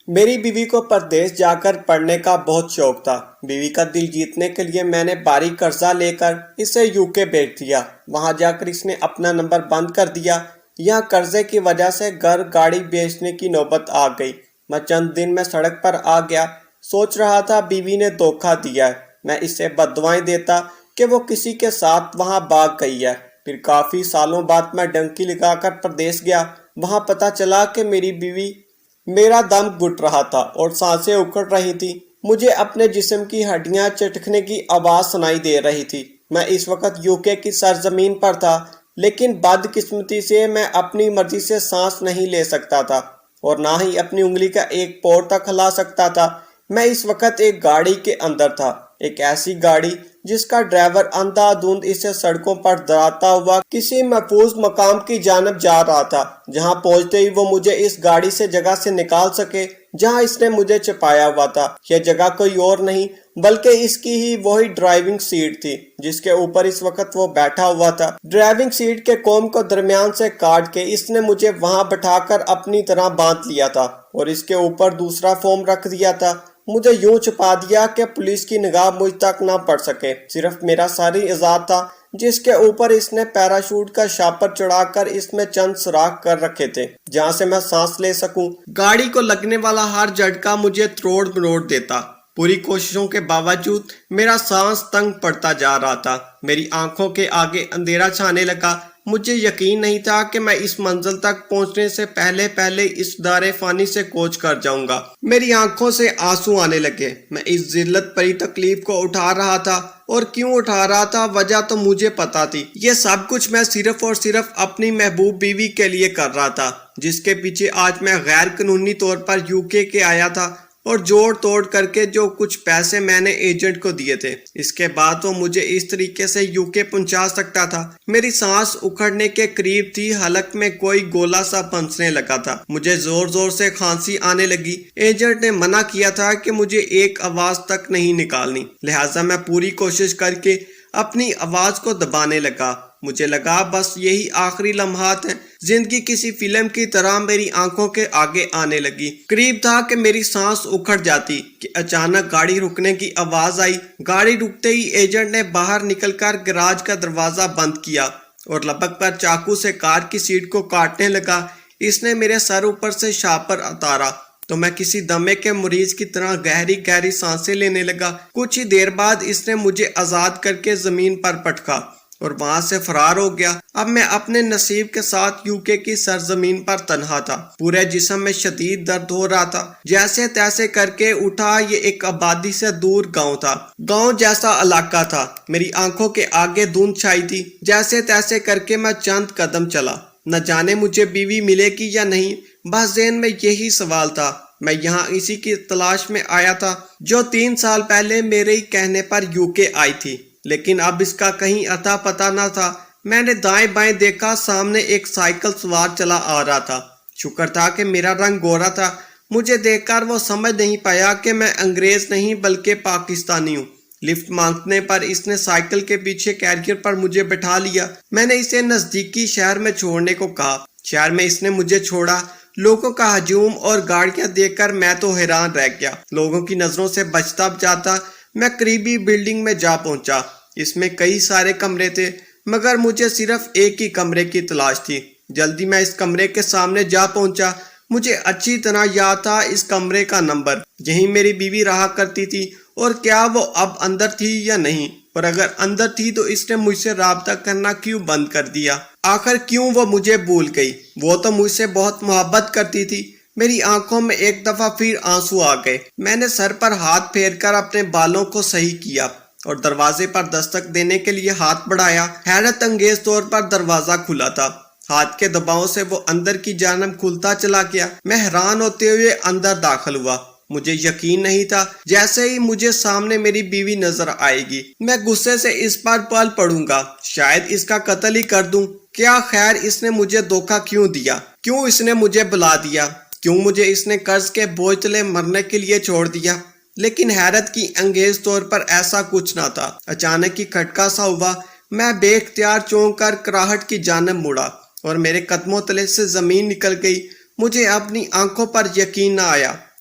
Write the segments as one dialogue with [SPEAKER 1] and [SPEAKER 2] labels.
[SPEAKER 1] میری بیوی کو پردیس جا کر پڑھنے کا بہت شوق تھا۔ بیوی کا دل جیتنے کے لیے میں نے بھاری قرضہ لے کر اسے UK بھیج دیا۔ وہاں جا کر اس نے اپنا نمبر بند کر دیا۔ یہاں قرضے کی وجہ سے گھر گاڑی بیچنے کی نوبت آ گئی۔ میں چند دن میں سڑک پر آ گیا، سوچ رہا تھا بیوی نے دھوکہ دیا ہے۔ میں اسے بددعائیں دیتا کہ وہ کسی کے ساتھ وہاں بھاگ گئی ہے۔ پھر کافی سالوں بعد میں ڈنکی لگا کر پردیس گیا۔ وہاں پتہ چلا کہ میری بیوی میرا دم گھٹ رہا تھا اور سانسیں اکھڑ رہی تھی۔ مجھے اپنے جسم کی ہڈیاں چٹکنے کی آواز سنائی دے رہی تھی۔ میں اس وقت UK کی سرزمین پر تھا، لیکن بدقسمتی سے میں اپنی مرضی سے سانس نہیں لے سکتا تھا اور نہ ہی اپنی انگلی کا ایک پور تک ہلا سکتا تھا۔ میں اس وقت ایک گاڑی کے اندر تھا، ایک ایسی گاڑی جس کا ڈرائیور اندھا دھند اسے سڑکوں پر دوڑاتا ہوا کسی محفوظ مقام کی جانب جا رہا تھا، جہاں پہنچتے ہی وہ مجھے اس گاڑی سے جگہ سے نکال سکے جہاں اس نے مجھے چھپایا ہوا تھا۔ یہ جگہ کوئی اور نہیں بلکہ اس کی ہی وہی ڈرائیونگ سیٹ تھی جس کے اوپر اس وقت وہ بیٹھا ہوا تھا۔ ڈرائیونگ سیٹ کے کوم کو درمیان سے کاٹ کے اس نے مجھے وہاں بٹھا کر اپنی طرح باندھ لیا تھا اور اس کے اوپر دوسرا فوم رکھ دیا تھا۔ مجھے یوں چھپا دیا کہ پولیس کی نگاہ مجھ تک نہ پڑ سکے۔ صرف میرا ساری اعزاز تھا جس کے اوپر اس نے پیراشوٹ کا شاپر چڑھا کر اس میں چند سوراخ کر رکھے تھے جہاں سے میں سانس لے سکوں۔ گاڑی کو لگنے والا ہر جھٹکا مجھے تروڑ مروڑ دیتا۔ پوری کوششوں کے باوجود میرا سانس تنگ پڑتا جا رہا تھا۔ میری آنکھوں کے آگے اندھیرا چھانے لگا۔ مجھے یقین نہیں تھا کہ میں اس منزل تک پہنچنے سے پہلے اس دار فانی سے کوچ کر جاؤں گا۔ میری آنکھوں سے آنسو آنے لگے۔ میں اس ذلت بھری تکلیف کو اٹھا رہا تھا اور کیوں اٹھا رہا تھا وجہ تو مجھے پتا تھی۔ یہ سب کچھ میں صرف اور صرف اپنی محبوب بیوی کے لیے کر رہا تھا جس کے پیچھے آج میں غیر قانونی طور پر UK کے آیا تھا اور جوڑ توڑ کر کے جو کچھ پیسے میں نے ایجنٹ کو دیے تھے، اس کے بعد وہ مجھے اس طریقے سے UK پہنچا سکتا تھا۔ میری سانس اکھڑنے کے قریب تھی، حلق میں کوئی گولا سا پھنسنے لگا تھا۔ مجھے زور زور سے کھانسی آنے لگی۔ ایجنٹ نے منع کیا تھا کہ مجھے ایک آواز تک نہیں نکالنی، لہٰذا میں پوری کوشش کر کے اپنی آواز کو دبانے لگا۔ مجھے لگا بس یہی آخری لمحات ہیں۔ زندگی کسی فلم کی طرح میری آنکھوں کے آگے آنے لگی۔ قریب تھا کہ میری سانس اکھڑ جاتی کہ اچانک گاڑی رکنے کی آواز آئی۔ گاڑی رکتے ہی ایجنٹ نے باہر نکل کر گراج کا دروازہ بند کیا اور لبک پر چاقو سے کار کی سیٹ کو کاٹنے لگا۔ اس نے میرے سر اوپر سے شاپر اتارا تو میں کسی دمے کے مریض کی طرح گہری گہری سانسیں لینے لگا۔ کچھ ہی دیر بعد اس نے مجھے آزاد کر کے زمین پر پٹکا اور وہاں سے فرار ہو گیا۔ اب میں اپنے نصیب کے ساتھ UK کی سرزمین پر تنہا تھا۔ پورے جسم میں شدید درد ہو رہا تھا۔ جیسے تیسے کر کے اٹھا۔ یہ ایک آبادی سے دور گاؤں تھا، گاؤں جیسا علاقہ تھا۔ میری آنکھوں کے آگے دھند چھائی تھی۔ جیسے تیسے کر کے میں چند قدم چلا۔ نہ جانے مجھے بیوی ملے گی یا نہیں، بس ذہن میں یہی سوال تھا۔ میں یہاں اسی کی تلاش میں آیا تھا جو 3 سال پہلے میرے ہی کہنے پر UK آئی تھی، لیکن اب اس کا کہیں اتا پتہ نہ تھا۔ میں نے دائیں بائیں دیکھا، سامنے ایک سائیکل سوار چلا آ رہا تھا۔ شکر تھا کہ میرا رنگ گورا تھا۔ مجھے دیکھ کر وہ سمجھ نہیں پایا کہ میں انگریز نہیں بلکہ پاکستانی ہوں۔ لفٹ مانگنے پر اس نے سائیکل کے پیچھے کیریئر پر مجھے بٹھا لیا۔ میں نے اسے نزدیکی شہر میں چھوڑنے کو کہا۔ شہر میں اس نے مجھے چھوڑا۔ لوگوں کا ہجوم اور گاڑیاں دیکھ کر میں تو حیران رہ گیا۔ لوگوں کی نظروں سے بچتا بچاتا میں قریبی بلڈنگ میں جا پہنچا۔ اس میں کئی سارے کمرے تھے مگر مجھے صرف ایک ہی کمرے کی تلاش تھی۔ جلدی میں اس کمرے کے سامنے جا پہنچا۔ مجھے اچھی طرح یاد تھا اس کمرے کا نمبر۔ یہیں میری بیوی رہا کرتی تھی، اور کیا وہ اب اندر تھی یا نہیں؟ اور اگر اندر تھی تو اس نے مجھ سے رابطہ کرنا کیوں بند کر دیا؟ آخر کیوں وہ مجھے بھول گئی؟ وہ تو مجھ سے بہت محبت کرتی تھی۔ میری آنکھوں میں ایک دفعہ پھر آنسو آ گئے۔ میں نے سر پر ہاتھ پھیر کر اپنے بالوں کو صحیح کیا اور دروازے پر دستک دینے کے لیے ہاتھ بڑھایا۔ حیرت انگیز طور پر دروازہ کھلا تھا۔ ہاتھ کے دباؤ سے وہ اندر کی جانب کھلتا چلا گیا۔ میں حیران ہوتے ہوئے اندر داخل ہوا۔ مجھے یقین نہیں تھا جیسے ہی مجھے سامنے میری بیوی نظر آئے گی میں غصے سے اس پر پل پڑوں گا، شاید اس کا قتل ہی کر دوں۔ کیا خیر اس نے مجھے دھوکہ کیوں دیا؟ کیوں اس نے مجھے بلا دیا؟ کیوں مجھے اس نے قرض کے بوجھ تلے مرنے کے لیے چھوڑ دیا؟ لیکن حیرت کی انگیز طور پر ایسا کچھ نہ تھا۔ اچانک ہی کھٹکا سا ہوا۔ میں بے اختیار چونک کر کراہٹ کی جانب مڑا اور میرے قدموں تلے سے زمین نکل گئی۔ مجھے اپنی آنکھوں پر یقین نہ آیا۔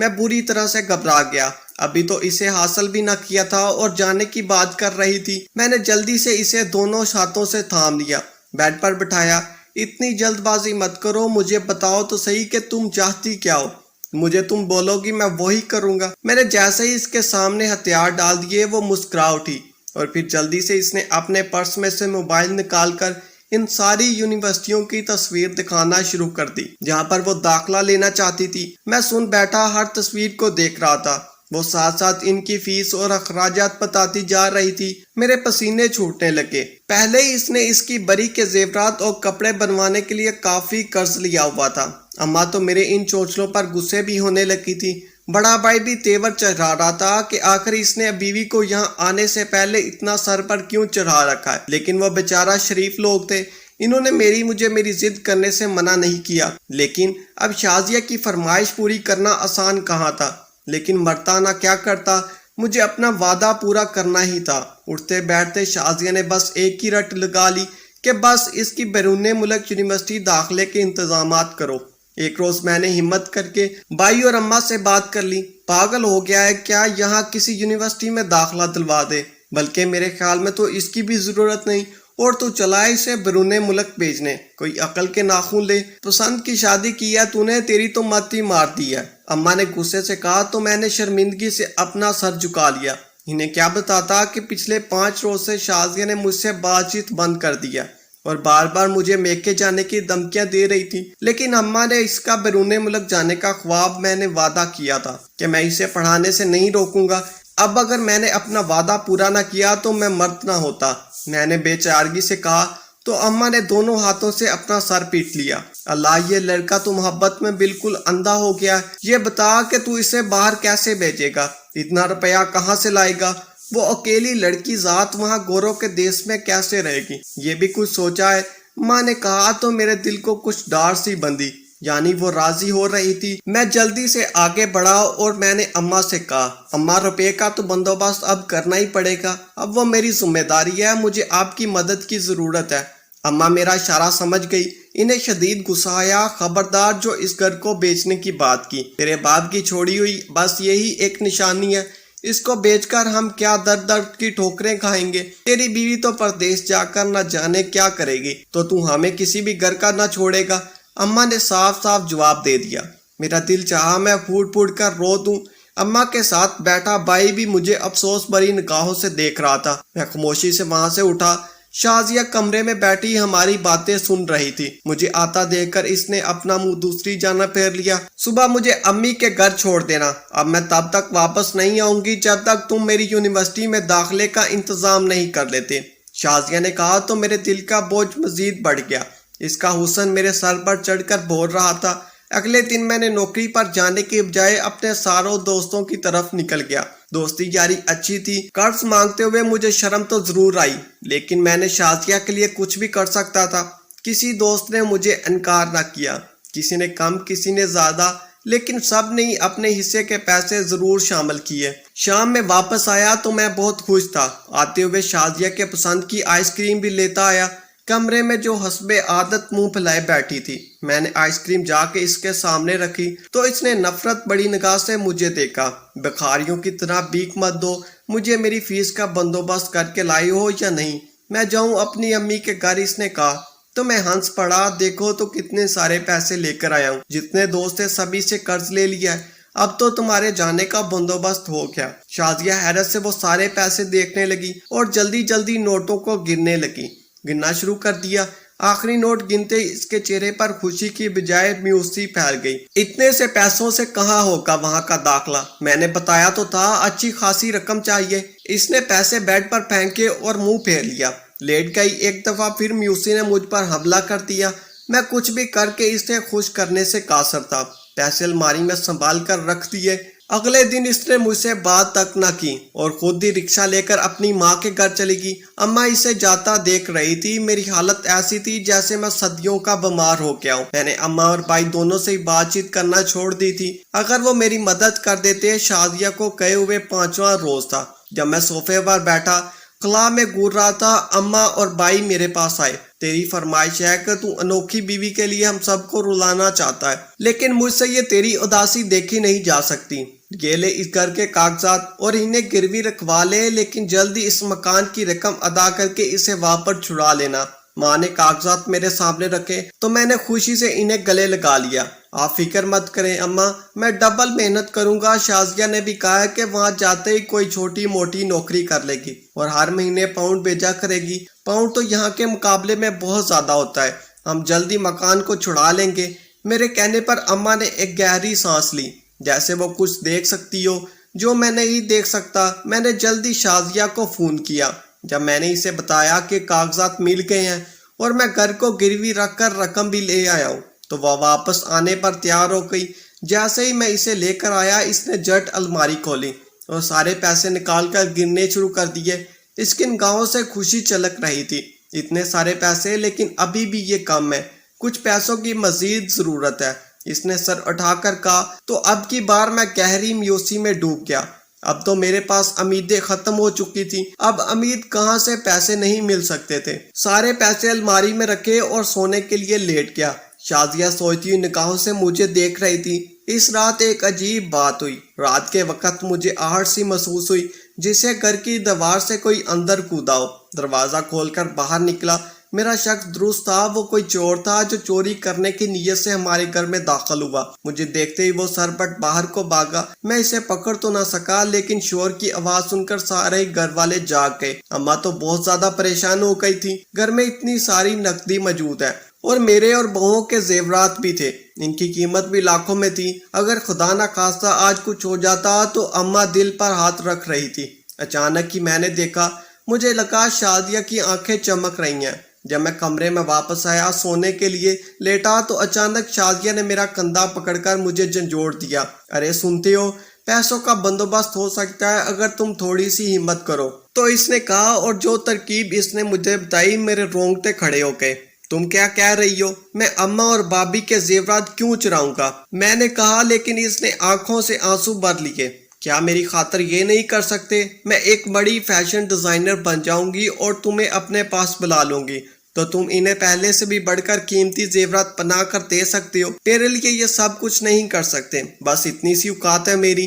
[SPEAKER 1] میں بری طرح سے گھبرا گیا، ابھی تو اسے حاصل بھی نہ کیا تھا اور جانے کی بات کر رہی تھی۔ میں نے جلدی سے اسے دونوں ہاتھوں سے تھام لیا، بیڈ پر بٹھایا۔ اتنی جلد بازی مت کرو، مجھے بتاؤ تو صحیح کہ تم چاہتی کیا ہو؟ مجھے تم بولو گی میں وہی کروں گا۔ میں نے جیسے ہی اس کے سامنے ہتھیار ڈال دیے وہ مسکرا اٹھی، اور پھر جلدی سے اس نے اپنے پرس میں سے موبائل نکال کر ان ساری یونیورسٹیوں کی تصویر دکھانا شروع کر دی جہاں پر وہ داخلہ لینا چاہتی تھی۔ میں سن بیٹھا، ہر تصویر کو دیکھ رہا تھا۔ وہ ساتھ ساتھ ان کی فیس اور اخراجات بتاتی جا رہی تھی۔ میرے پسینے چھوٹنے لگے۔ پہلے ہی اس نے اس کی بری کے زیورات اور کپڑے بنوانے کے لیے کافی قرض لیا ہوا تھا۔ اماں تو میرے ان چونچلوں پر غصے بھی ہونے لگی تھی۔ بڑا بھائی بھی تیور چڑھا رہا تھا کہ آخر اس نے بیوی کو یہاں آنے سے پہلے اتنا سر پر کیوں چڑھا رکھا ہے، لیکن وہ بیچارہ شریف لوگ تھے، انہوں نے مجھے میری ضد کرنے سے منع نہیں کیا۔ لیکن اب شازیہ کی فرمائش پوری کرنا آسان کہاں تھا، لیکن مرتا نہ کیا کرتا، مجھے اپنا وعدہ پورا کرنا ہی تھا۔ اٹھتے بیٹھتے شازیہ نے بس ایک ہی رٹ لگا لی کہ بس اس کی بیرون ملک یونیورسٹی داخلے کے انتظامات کرو۔ ایک روز میں نے ہمت کر کے بھائی اور اماں سے بات کر لی، پاگل ہو گیا ہے کیا، یہاں کسی یونیورسٹی میں داخلہ دلوا دے، بلکہ میرے خیال میں تو اس کی بھی ضرورت نہیں، اور تو چلا اسے بیرون ملک بھیجنے، کوئی عقل کے ناخن لے، پسند کی شادی کی ہے تو نے، تیری تو مت ہی مار دی ہے۔ اماں نے غصے سے کہا تو میں نے شرمندگی سے اپنا سر جھکا لیا۔ انہیں کیا بتاتا کہ پچھلے 5 روز سے شازیہ نے مجھ سے بات چیت بند کر دیا اور بار بار مجھے میکے جانے کی دھمکیاں دے رہی تھی، لیکن اماں نے اس کا بیرون ملک جانے کا خواب میں نے وعدہ کیا تھا کہ میں اسے پڑھانے سے نہیں روکوں گا۔ اب اگر میں نے اپنا وعدہ پورا نہ کیا تو میں مرد نہ ہوتا، میں نے بے چارگی سے کہا، تو اماں نے دونوں ہاتھوں سے اپنا سر پیٹ لیا۔ اللہ، یہ لڑکا تو محبت میں بالکل اندھا ہو گیا۔ یہ بتا کہ تو اسے باہر کیسے بھیجے گا، اتنا روپیہ کہاں سے لائے گا، وہ اکیلی لڑکی ذات وہاں گوروں کے دیش میں کیسے رہے گی، یہ بھی کچھ سوچا ہے؟ ماں نے کہا تو میرے دل کو کچھ ڈار سی بندھی، یعنی وہ راضی ہو رہی تھی۔ میں جلدی سے آگے بڑھا اور میں نے اماں سے کہا، اماں روپے کا تو بندوبست اب کرنا ہی پڑے گا، اب وہ میری ذمہ داری ہے، مجھے آپ کی مدد کی ضرورت ہے۔ اماں میرا اشارہ سمجھ گئی، انہیں شدید غصہ آیا۔ خبردار جو اس گھر کو بیچنے کی بات کی، تیرے باپ کی چھوڑی ہوئی بس یہی ایک نشانی ہے، اس کو بیچ کر ہم کیا درد درد کی ٹھوکریں کھائیں گے، تیری بیوی تو پردیش جا کر نہ جانے کیا کرے گی، تو ہمیں کسی بھی گھر کا نہ چھوڑے گا۔ اماں نے صاف صاف جواب دے دیا۔ میرا دل چاہا میں پھوٹ پھوٹ کر رو دوں۔ اماں کے ساتھ بیٹھا بھائی بھی مجھے افسوس بھری نگاہوں سے دیکھ رہا تھا۔ میں خاموشی سے وہاں سے اٹھا۔ شازیہ کمرے میں بیٹھی ہماری باتیں سن رہی تھی۔ مجھے آتا دیکھ کر اس نے اپنا منہ دوسری جانب پھیر لیا۔ صبح مجھے امی کے گھر چھوڑ دینا، اب میں تب تک واپس نہیں آؤں گی جب تک تم میری یونیورسٹی میں داخلے کا انتظام نہیں کر لیتے، شازیہ نے کہا تو میرے دل کا بوجھ مزید بڑھ گیا۔ اس کا حسن میرے سر پر چڑھ کر بول رہا تھا۔ اگلے دن میں نے نوکری پر جانے کے بجائے اپنے ساروں دوستوں کی طرف نکل گیا۔ دوستی یاری اچھی تھی، قرض مانگتے ہوئے مجھے شرم تو ضرور آئی، لیکن میں نے شازیہ کے لیے کچھ بھی کر سکتا تھا۔ کسی دوست نے مجھے انکار نہ کیا، کسی نے کم کسی نے زیادہ، لیکن سب نے اپنے حصے کے پیسے ضرور شامل کیے۔ شام میں واپس آیا تو میں بہت خوش تھا۔ آتے ہوئے شازیہ کے پسند کی آئس کریم بھی لیتا آیا۔ کمرے میں جو حسب عادت منہ پھیلائے بیٹھی تھی، میں نے آئس کریم جا کے اس کے سامنے رکھی تو اس نے نفرت بڑی نگاہ سے مجھے دیکھا۔ بخاریوں کی طرح بیک مت دو، مجھے میری فیس کا بندوبست کر کے لائی ہو یا نہیں، میں جاؤں اپنی امی کے گھر، اس نے کہا تو میں ہنس پڑا۔ دیکھو تو کتنے سارے پیسے لے کر آیا ہوں، جتنے دوست تھے سبھی سے قرض لے لیا ہے، اب تو تمہارے جانے کا بندوبست ہو گیا۔ شازیہ حیرت سے وہ سارے پیسے دیکھنے لگی اور جلدی جلدی نوٹوں کو گننے لگی۔ گننا شروع کر دیا۔ آخری نوٹ گنتے اس کے چہرے پر خوشی کی بجائے مایوسی پھیل گئی۔ اتنے سے پیسوں سے کہاں ہوگا وہاں کا داخلہ، میں نے بتایا تو تھا اچھی خاصی رقم چاہیے۔ اس نے پیسے بیڈ پر پھینکے اور منہ پھیر لیا، لیٹ گئی۔ ایک دفعہ پھر مایوسی نے مجھ پر حملہ کر دیا۔ میں کچھ بھی کر کے اسے خوش کرنے سے قاصر تھا۔ پیسے الماری میں سنبھال کر رکھ دیے۔ اگلے دن اس نے مجھ سے بات تک نہ کی اور خود ہی رکشہ لے کر اپنی ماں کے گھر چلی گئی۔ اماں اسے جاتا دیکھ رہی تھی۔ میری حالت ایسی تھی جیسے میں صدیوں کا بیمار ہو گیا ہوں۔ میں نے اماں اور بھائی دونوں سے ہی بات چیت کرنا چھوڑ دی تھی۔ اگر وہ میری مدد کر دیتے۔ شازیہ کو کہے ہوئے 5واں روز تھا جب میں صوفے پر بیٹھا خلا میں گور رہا تھا۔ اماں اور بھائی میرے پاس آئے۔ تیری فرمائش ہے کہ تو انوکھی بیوی کے لیے ہم سب کو رلانا چاہتا ہے، لیکن مجھ سے یہ تیری اداسی دیکھی نہیں جا سکتی۔ یہ لے اس گھر کے کاغذات اور انہیں گروی رکھوا لے، لیکن جلدی اس مکان کی رقم ادا کر کے اسے واپس چھڑا لینا۔ ماں نے کاغذات میرے سامنے رکھے تو میں نے خوشی سے انہیں گلے لگا لیا۔ آپ فکر مت کریں اماں، میں ڈبل محنت کروں گا۔ شازیہ نے بھی کہا ہے کہ وہاں جاتے ہی کوئی چھوٹی موٹی نوکری کر لے گی اور ہر مہینے پاؤنڈ بھیجا کرے گی۔ پاؤنڈ تو یہاں کے مقابلے میں بہت زیادہ ہوتا ہے، ہم جلدی مکان کو چھڑا لیں گے۔ میرے کہنے پر اماں نے ایک گہری سانس لی، جیسے وہ کچھ دیکھ سکتی ہو جو میں نہیں دیکھ سکتا۔ میں نے جلدی شازیہ کو فون کیا۔ جب میں نے اسے بتایا کہ کاغذات مل گئے ہیں اور میں گھر کو گروی رکھ کر رقم بھی لے آیا ہوں، تو وہ واپس آنے پر تیار ہو گئی۔ جیسے ہی میں اسے لے کر آیا، اس نے جٹ الماری کھولی اور سارے پیسے نکال کر گننے شروع کر دیے۔ اس کی نگاہوں سے خوشی چلک رہی تھی۔ اتنے سارے پیسے، لیکن ابھی بھی یہ کم ہے، کچھ پیسوں کی مزید ضرورت ہے۔ اس نے سر اٹھا کر کہا۔ تو اب کی بار میں گہری مایوسی میں ڈوب گیا۔ اب تو میرے پاس امیدیں ختم ہو چکی تھی۔ اب امید کہاں سے پیسے نہیں مل سکتے تھے۔ سارے پیسے الماری میں رکھے اور سونے کے لیے لیٹ گیا۔ شازیہ سوچتی ہوئی نگاہوں سے مجھے دیکھ رہی تھی۔ اس رات ایک عجیب بات ہوئی۔ رات کے وقت مجھے آہٹ سی محسوس ہوئی، جسے گھر کی دیوار سے کوئی اندر کودا ہو۔ دروازہ کھول کر باہر نکلا۔ میرا شک درست تھا، وہ کوئی چور تھا جو چوری کرنے کی نیت سے ہمارے گھر میں داخل ہوا۔ مجھے دیکھتے ہی وہ سربٹ باہر کو بھاگا۔ میں اسے پکڑ تو نہ سکا، لیکن شور کی آواز سن کر سارے گھر والے جاگ گئے۔ اماں تو بہت زیادہ پریشان ہو گئی تھی۔ گھر میں اتنی ساری نقدی موجود ہے اور میرے اور بہوؤں کے زیورات بھی تھے، ان کی قیمت بھی لاکھوں میں تھی۔ اگر خدا نہ خواستہ آج کچھ ہو جاتا تو اماں دل پر ہاتھ رکھ رہی تھی۔ اچانک ہی میں نے دیکھا، مجھے لگا شازیہ کی آنکھیں چمک رہی ہیں۔ جب میں کمرے میں واپس آیا، سونے کے لیے لیٹا، تو اچانک شازیہ نے میرا کندھا پکڑ کر مجھے جھنجھوڑ دیا۔ ارے سنتے ہو، پیسوں کا بندوبست ہو سکتا ہے اگر تم تھوڑی سی ہمت کرو، تو اس نے کہا، اور جو ترکیب اس نے مجھے بتائی، میرے رونگٹے کھڑے ہو گئے۔ تم کیا کہہ رہی ہو؟ میں اماں اور بابی کے زیورات کیوں چراؤں گا؟ میں نے کہا، لیکن اس نے آنکھوں سے آنسو بھر لیے۔ کیا میری خاطر یہ نہیں کر سکتے؟ میں ایک بڑی فیشن ڈیزائنر بن جاؤں گی اور تمہیں اپنے پاس بلا لوں گی، تو تم انہیں پہلے سے بھی بڑھ کر قیمتی زیورات بنا کر دے سکتے ہو۔ میرے لیے یہ سب کچھ نہیں کر سکتے، بس اتنی سی اوقات ہے میری۔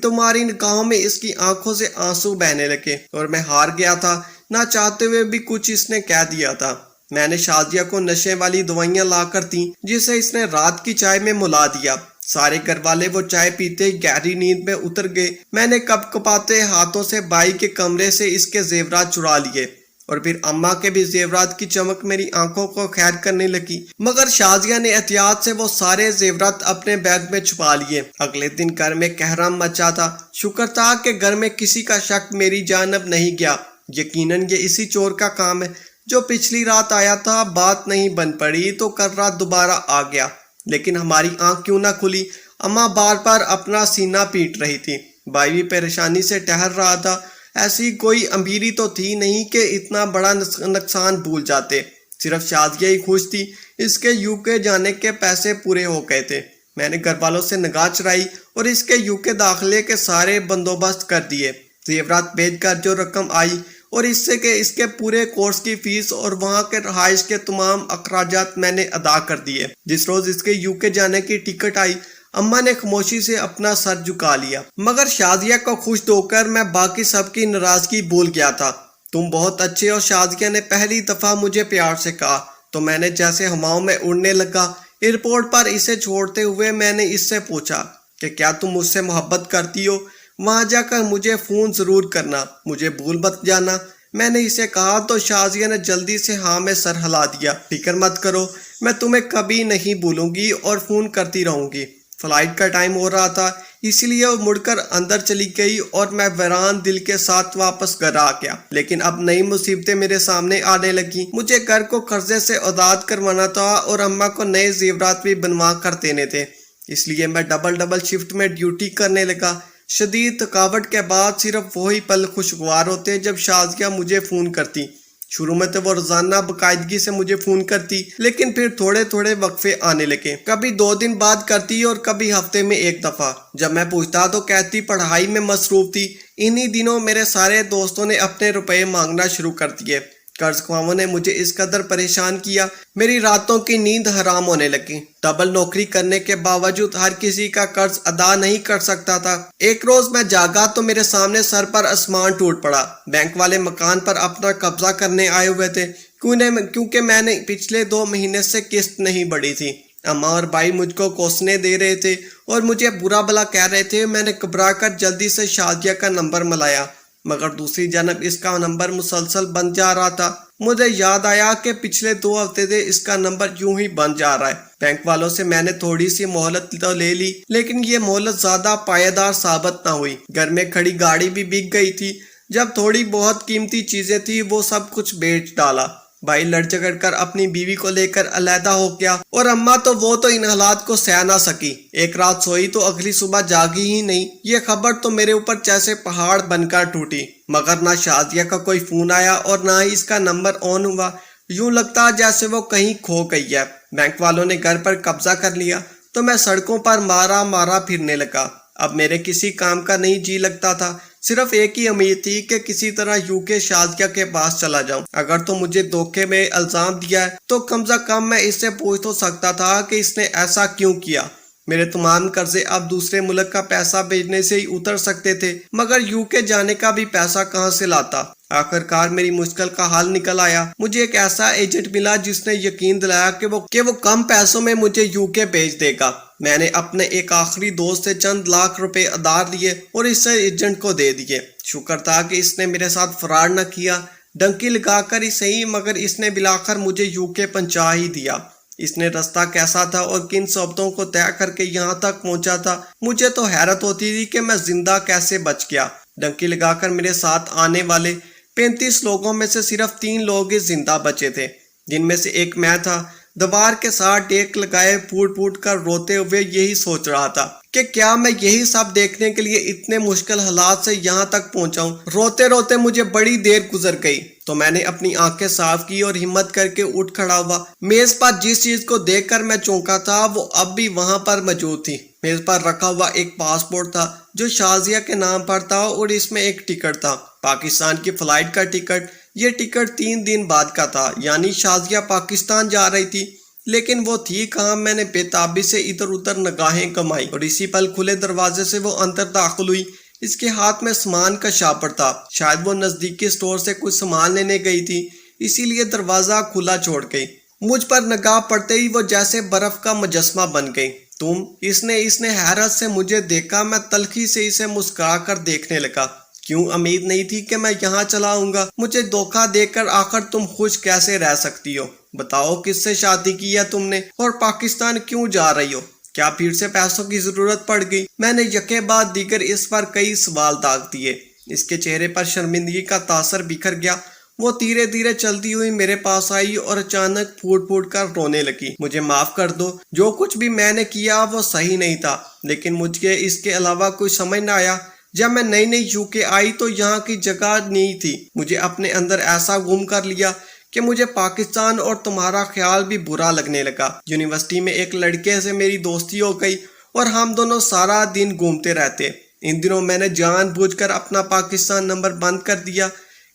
[SPEAKER 1] تمہاری نگاہوں میں اس کی آنکھوں سے آنسو بہنے لگے، اور میں ہار گیا تھا۔ نہ چاہتے ہوئے بھی کچھ اس نے کہہ دیا تھا۔ میں نے شازیہ کو نشے والی دوائیاں لا کر دیں، جسے اس نے رات کی چائے میں ملا دیا۔ سارے گھر والے وہ چائے پیتے ہی گہری نیند میں اتر گئے۔ میں نے کپ کپاتے ہاتھوں سے بائی کے کمرے سے اس کے زیورات چرا لیے، اور پھر اماں کے بھی زیورات کی چمک میری آنکھوں کو خیر کرنے لگی۔ مگر شازیہ نے احتیاط سے وہ سارے زیورات اپنے بیگ میں چھپا لیے۔ اگلے دن گھر میں کہرام مچا تھا۔ شکر تھا کہ گھر میں کسی کا شک میری جانب نہیں گیا۔ یقیناً یہ اسی چور کا کام ہے جو پچھلی رات آیا تھا۔ بات نہیں بن پڑی تو کل رات دوبارہ آ گیا، لیکن ہماری آنکھ کیوں نہ کھلی؟ اماں بار بار اپنا سینہ پیٹ رہی تھی۔ بھائی بھی پریشانی سے ٹہر رہا تھا۔ ایسی کوئی امیری تو تھی نہیں کہ اتنا بڑا نقصان بھول جاتے۔ صرف شازیہ ہی خوش تھی، اس کے یو کے جانے کے پیسے پورے ہو گئے تھے۔ میں نے گھر والوں سے نگاہ چرائی اور اس کے یو کے داخلے کے سارے بندوبست کر دیے۔ زیورات بیچ کر جو رقم آئی، اور اس سے کہ اس کے پورے کورس کی فیس اور وہاں کے رہائش کے تمام اخراجات میں نے ادا کر دیے۔ جس روز اس کے یو کے جانے کی ٹکٹ آئی، اماں نے خاموشی سے اپنا سر جھکا لیا۔ مگر شازیہ کو خوش ہو کر میں باقی سب کی ناراضگی بھول گیا تھا۔ تم بہت اچھے ہو، شازیہ نے پہلی دفعہ مجھے پیار سے کہا، تو میں نے جیسے ہواؤں میں اڑنے لگا۔ ایئرپورٹ پر اسے چھوڑتے ہوئے میں نے اس سے پوچھا کہ کیا تم مجھ سے محبت کرتی ہو؟ وہاں جا کر مجھے فون ضرور کرنا، مجھے بھول مت جانا، میں نے اسے کہا۔ تو شازیہ نے جلدی سے ہاں میں سر ہلا دیا۔ فکر مت کرو، میں تمہیں کبھی نہیں بھولوں گی اور فون کرتی رہوں گی۔ فلائٹ کا ٹائم ہو رہا تھا، اس لیے وہ مڑ کر اندر چلی گئی اور میں ویران دل کے ساتھ واپس گھر آ گیا۔ لیکن اب نئی مصیبتیں میرے سامنے آنے لگیں۔ مجھے گھر کو قرضے سے آزاد کروانا تھا اور اماں کو نئے زیورات بھی بنوا کر دینے تھے، اس لیے میں ڈبل شفٹ میں ڈیوٹی کرنے لگا۔ شدید تھکاوٹ کے بعد صرف وہی پل خوشگوار ہوتے جب شازیہ مجھے فون کرتی۔ شروع میں تو وہ روزانہ باقاعدگی سے مجھے فون کرتی، لیکن پھر تھوڑے وقفے آنے لگے۔ کبھی 2 دن بعد کرتی اور کبھی ہفتے میں 1 دفعہ۔ جب میں پوچھتا تو کہتی پڑھائی میں مصروف تھی۔ انہی دنوں میرے سارے دوستوں نے اپنے روپے مانگنا شروع کر دیے۔ قرض خواہوں نے مجھے اس قدر پریشان کیا، میری راتوں کی نیند حرام ہونے لگی۔ ڈبل نوکری کرنے کے باوجود ہر کسی کا قرض ادا نہیں کر سکتا تھا۔ ایک روز میں جاگا تو میرے سامنے سر پر آسمان ٹوٹ پڑا۔ بینک والے مکان پر اپنا قبضہ کرنے آئے ہوئے تھے کیونکہ میں نے پچھلے 2 مہینے سے قسط نہیں بڑھی تھی۔ اماں اور بھائی مجھ کو کوسنے دے رہے تھے اور مجھے برا بھلا کہہ رہے تھے۔ میں نے گھبرا کر جلدی سے شازیہ کا نمبر ملایا، مگر دوسری جانب اس کا نمبر مسلسل بند جا رہا تھا۔ مجھے یاد آیا کہ پچھلے 2 ہفتے سے اس کا نمبر یوں ہی بند جا رہا ہے۔ بینک والوں سے میں نے تھوڑی سی مہلت تو لے لی، لیکن یہ مہلت زیادہ پائیدار ثابت نہ ہوئی۔ گھر میں کھڑی گاڑی بھی بک گئی تھی۔ جب تھوڑی بہت قیمتی چیزیں تھی وہ سب کچھ بیچ ڈالا۔ بھائی لڑ جھگڑ کر اپنی بیوی کو لے کر علیحدہ ہو گیا، اور اماں تو وہ تو ان حالات کو سہ نہ سکی۔ ایک رات سوئی تو اگلی صبح جاگی ہی نہیں۔ یہ خبر تو میرے اوپر جیسے پہاڑ بن کر ٹوٹی، مگر نہ شازیہ کا کوئی فون آیا اور نہ ہی اس کا نمبر آن ہوا۔ یوں لگتا جیسے وہ کہیں کھو گئی ہے۔ بینک والوں نے گھر پر قبضہ کر لیا تو میں سڑکوں پر مارا پھرنے لگا۔ اب میرے کسی کام کا نہیں جی لگتا تھا، صرف ایک ہی امید تھی کہ کسی طرح یوکے شازیہ کے پاس چلا جاؤں۔ اگر تو مجھے دھوکے میں الزام دیا ہے تو کم از کم میں اس سے پوچھ تو سکتا تھا کہ اس نے ایسا کیوں کیا۔ میرے تمام قرضے اب دوسرے ملک کا پیسہ بھیجنے سے ہی اتر سکتے تھے، مگر یوکے جانے کا بھی پیسہ کہاں سے لاتا؟ آخرکار میری مشکل کا حل نکل آیا۔ مجھے ایک ایسا ایجنٹ ملا جس نے یقین دلایا کہ وہ کم پیسوں میں مجھے یوکے بھیج دے گا۔ میں نے اپنے ایک آخری دوست سے چند لاکھ روپے ادھار لیے اور اسے ایجنٹ کو دے دیے۔ شکر تھا کہ اس نے میرے ساتھ فراڈ نہ کیا۔ ڈنکی لگا کر ہی صحیح، مگر اس نے بلاخر مجھے یوکے پہنچا ہی دیا۔ اس نے رستہ کیسا تھا اور کن صعوبتوں کو طے کر کے یہاں تک پہنچا تھا، مجھے تو حیرت ہوتی تھی کہ میں زندہ کیسے بچ گیا۔ ڈنکی لگا کر میرے ساتھ آنے والے 35 لوگوں میں سے صرف 3 لوگ ہی زندہ بچے تھے، جن میں سے ایک میں تھا۔ دیوار کے ساتھ ٹیک لگائے پھوٹ کر روتے ہوئے یہی سوچ رہا تھا کہ کیا میں یہی سب دیکھنے کے لیے اتنے مشکل حالات سے یہاں تک پہنچا ہوں۔ روتے روتے مجھے بڑی دیر گزر گئی تو میں نے اپنی آنکھیں صاف کی اور ہمت کر کے اٹھ کھڑا ہوا۔ میز پر جس چیز کو دیکھ کر میں چونکا تھا وہ اب بھی وہاں پر موجود تھی۔ میز پر رکھا ہوا ایک پاسپورٹ تھا جو شازیہ کے نام پر تھا، اور اس میں ایک ٹکٹ تھا، پاکستان کی فلائٹ کا ٹکٹ۔ یہ ٹکٹ 3 دن بعد کا تھا، یعنی شازیہ پاکستان جا رہی تھی، لیکن وہ تھی کہاں؟ میں نے بے تابی سے ادھر ادھر نگاہیں کمائی اور اسی پل کھلے دروازے سے وہ اندر داخل ہوئی۔ اس کے ہاتھ میں سامان کا شاپر تھا، شاید وہ نزدیکی سٹور سے کچھ سامان لینے گئی تھی، اسی لیے دروازہ کھلا چھوڑ گئی۔ مجھ پر نگاہ پڑتے ہی وہ جیسے برف کا مجسمہ بن گئی۔ تم؟ اس نے حیرت سے مجھے دیکھا۔ میں تلخی سے اسے مسکرا کر دیکھنے لگا۔ کیوں امید نہیں تھی کہ میں یہاں چلا آؤں گا؟ مجھے دھوکہ دے کر آخر تم خوش کیسے رہ سکتی ہو؟ بتاؤ کس سے شادی کی ہے تم نے، اور پاکستان کیوں جا رہی ہو؟ کیا پھر سے پیسوں کی ضرورت پڑ گئی؟ میں نے یکے بعد دیگر اس پر کئی سوال داغ دیے۔ اس کے چہرے پر شرمندگی کا تاثر بکھر گیا۔ وہ دھیرے دھیرے چلتی ہوئی میرے پاس آئی اور اچانک پھوٹ کر رونے لگی۔ مجھے معاف کر دو، جو کچھ بھی میں نے کیا وہ صحیح نہیں تھا، لیکن مجھے اس کے علاوہ کوئی سمجھ نہ آیا۔ جب میں نئی یوکے آئی تو یہاں کی جگہ نہیں تھی۔ مجھے اپنے اندر ایسا گم کر لیا کہ مجھے پاکستان اور تمہارا خیال بھی برا لگنے لگا۔ یونیورسٹی میں ایک لڑکے سے میری دوستی ہو گئی اور ہم دونوں سارا دن گھومتے رہتے۔ ان دنوں میں نے جان بوجھ کر اپنا پاکستان نمبر بند کر دیا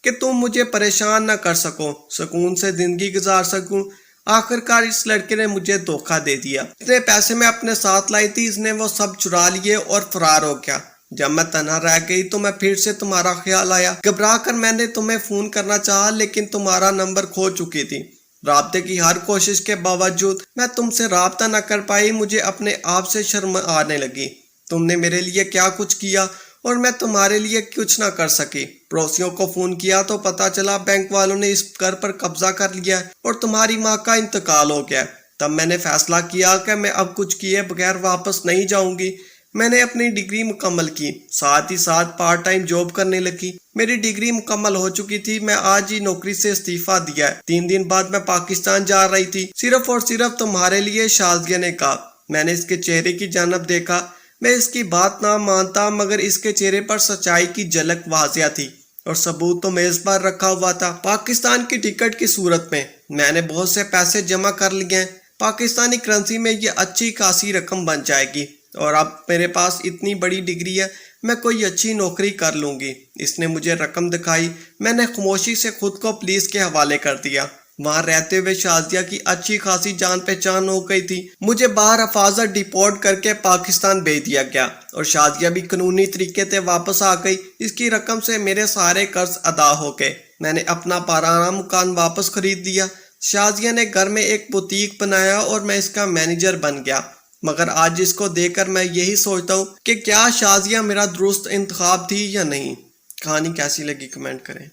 [SPEAKER 1] کہ تم مجھے پریشان نہ کر سکو، سکون سے زندگی گزار سکوں۔ آخرکار اس لڑکے نے مجھے دھوکہ دے دیا۔ اتنے پیسے میں اپنے ساتھ لائی تھی، اس نے وہ سب چرا لیے اور فرار ہو گیا۔ جب میں تنہا رہ گئی تو میں پھر سے تمہارا خیال آیا۔ گھبرا کر میں نے تمہیں فون کرنا چاہا، لیکن تمہارا نمبر کھو چکی تھی۔ رابطے کی ہر کوشش کے باوجود میں تم سے رابطہ نہ کر پائی۔ مجھے اپنے آپ سے شرم آنے لگی۔ تم نے میرے لیے کیا کچھ کیا اور میں تمہارے لیے کچھ نہ کر سکی۔ پڑوسیوں کو فون کیا تو پتا چلا بینک والوں نے اس گھر پر قبضہ کر لیا اور تمہاری ماں کا انتقال ہو گیا۔ تب میں نے فیصلہ کیا کہ میں اب کچھ کیے بغیر واپس نہیں جاؤں گی۔ میں نے اپنی ڈگری مکمل کی، ساتھ ہی ساتھ پارٹ ٹائم جاب کرنے لگی۔ میری ڈگری مکمل ہو چکی تھی، میں آج ہی نوکری سے استعفیٰ دیا ہے۔ 3 دن بعد میں پاکستان جا رہی تھی، صرف اور صرف تمہارے لیے، شازیہ نے کہا۔ میں نے اس کے چہرے کی جانب دیکھا۔ میں اس کی بات نہ مانتا، مگر اس کے چہرے پر سچائی کی جھلک واضح تھی، اور ثبوت تو میز پر رکھا ہوا تھا، پاکستان کی ٹکٹ کی صورت میں۔ میں نے بہت سے پیسے جمع کر لیے ہیں، پاکستانی کرنسی میں یہ اچھی خاصی رقم بن جائے گی، اور اب میرے پاس اتنی بڑی ڈگری ہے میں کوئی اچھی نوکری کر لوں گی۔ اس نے مجھے رقم دکھائی، میں نے خاموشی سے خود کو پولیس کے حوالے کر دیا۔ وہاں رہتے ہوئے شازیہ کی اچھی خاصی جان پہچان ہو گئی تھی۔ مجھے باہر حفاظت ڈیپورٹ کر کے پاکستان بھیج دیا گیا اور شازیہ بھی قانونی طریقے سے واپس آ گئی۔ اس کی رقم سے میرے سارے قرض ادا ہو گئے۔ میں نے اپنا پرانا مکان واپس خرید لیا۔ شازیہ نے گھر میں ایک بوتیک بنایا اور میں اس کا مینیجر بن گیا۔ مگر آج اس کو دیکھ کر میں یہی سوچتا ہوں کہ کیا شازیہ میرا درست انتخاب تھی یا نہیں۔ کہانی کیسی لگی کمنٹ کریں۔